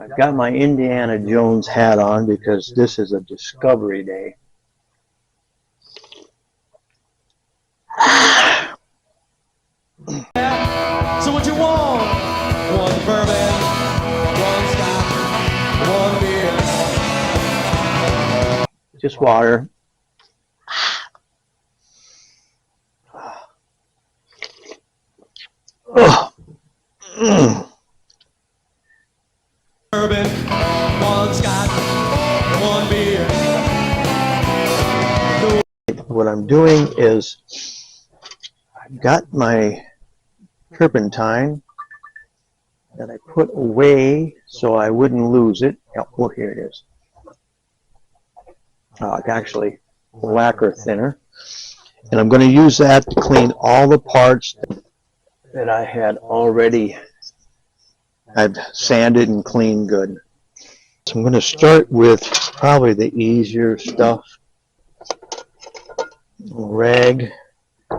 I've got my Indiana Jones hat on because this is a discovery day. So what you want? One bourbon, one scotch, one beer. Just water. Bourbon, one scotch, one beer. What I'm doing is I've got my turpentine that I put away so I wouldn't lose it. Oh, here it is. Actually, lacquer thinner. And I'm going to use that to clean all the parts that I had already. I've sanded and cleaned good. So I'm going to start with probably the easier stuff. Rag.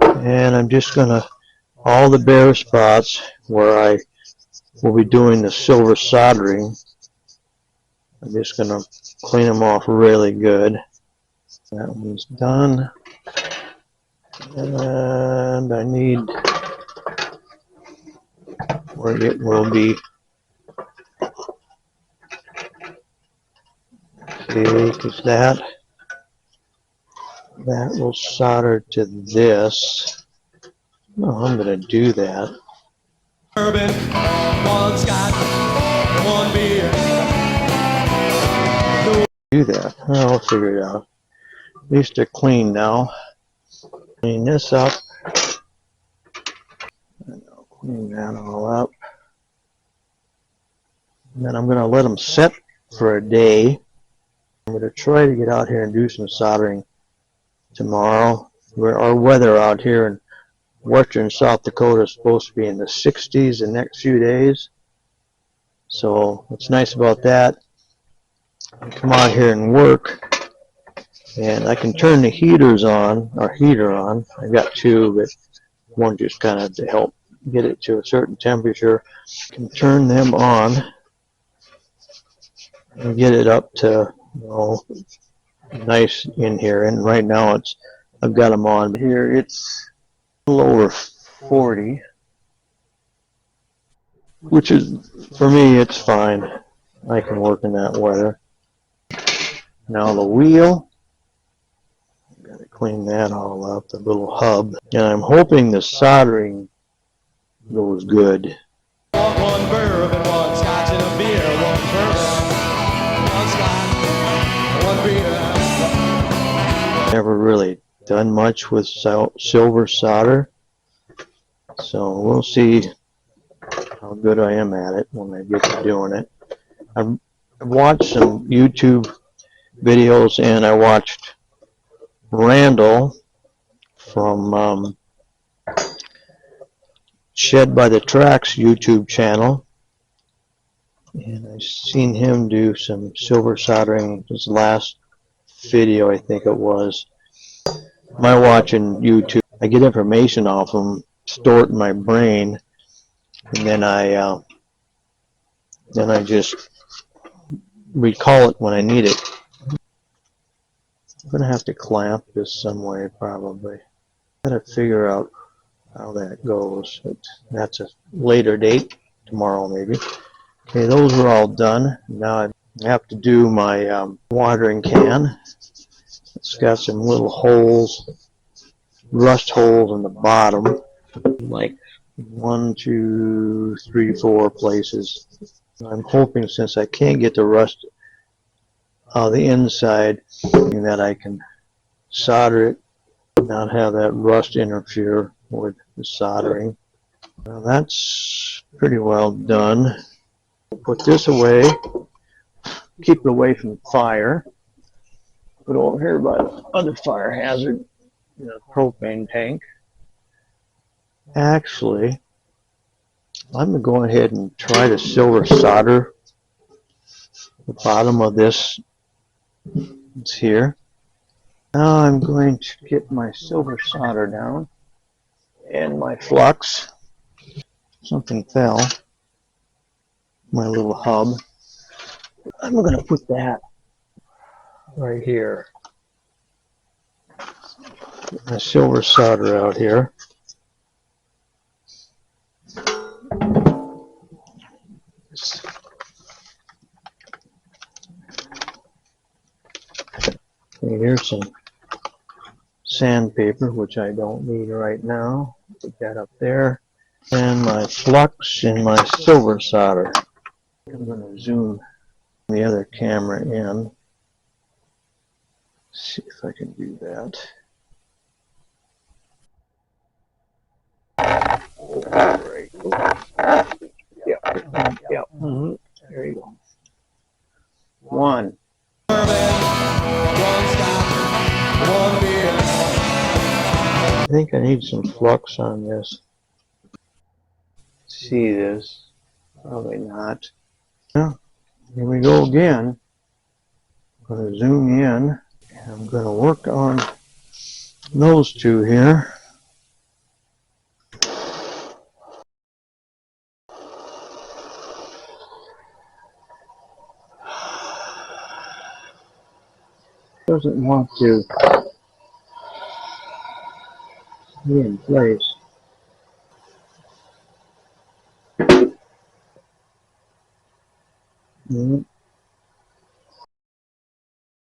And I'm just going to, all the bare spots where I will be doing the silver soldering, I'm just going to clean them off really good. That one's done. And I need where it will be. Okay, because that will solder to this. No, I'm going to do that. Bourbon, one scotch, one beer. Do that. I'll figure it out. At least they're clean now. Clean this up. And I'll clean that all up. And then I'm going to let them set for a day. I'm going to try to get out here and do some soldering tomorrow. Our weather out here in western South Dakota is supposed to be in the 60s the next few days. So what's nice about that, I come out here and work, and I can turn the heaters on, or heater on. I've got two, but one just kind of to help get it to a certain temperature. I can turn them on and get it up to, you know, nice in here. And right now I've got them on here. It's a little over 40, which is, for me, it's fine. I can work in that weather. Now the wheel, I've got to clean that all up, the little hub. And I'm hoping the soldering goes good. One bourbon, one scotch and a beer. One bourbon, one scotch, one beer. Never really done much with silver solder, so we'll see how good I am at it when I get to doing it. I've watched some YouTube videos, and I watched Randall from Shed by the Tracks YouTube channel, and I've seen him do some silver soldering. His last video, I think it was. My watching YouTube, I get information off them, store it in my brain, and then I just recall it when I need it. I'm gonna have to clamp this some way, probably. Gotta figure out how that goes, but that's a later date, tomorrow maybe. Okay, those are all done. Now I have to do my watering can. It's got some little holes, rust holes in the bottom, like 1, 2, 3, 4 places. I'm hoping, since I can't get the rust out of the inside, that I can solder it, not have that rust interfere with the soldering. Now that's pretty well done. Put this away, keep it away from fire. Put it over here by the other fire hazard, the propane tank. Actually, I'm going to go ahead and try to silver solder the bottom of this. It's here. Now I'm going to get my silver solder down and my flux. Something fell. My little hub. I'm going to put that right here. Get my silver solder out here. And here's some sandpaper, which I don't need right now. Put that up there. And my flux and my silver solder. I'm going to zoom the other camera in. See if I can do that. Right. Yep. Mm-hmm. There you go. One. One scotch, one beer. I think I need some flux on this. See this? Probably not. Well, here we go again. I'm going to zoom in, and I'm going to work on those two here. Doesn't want to be in place.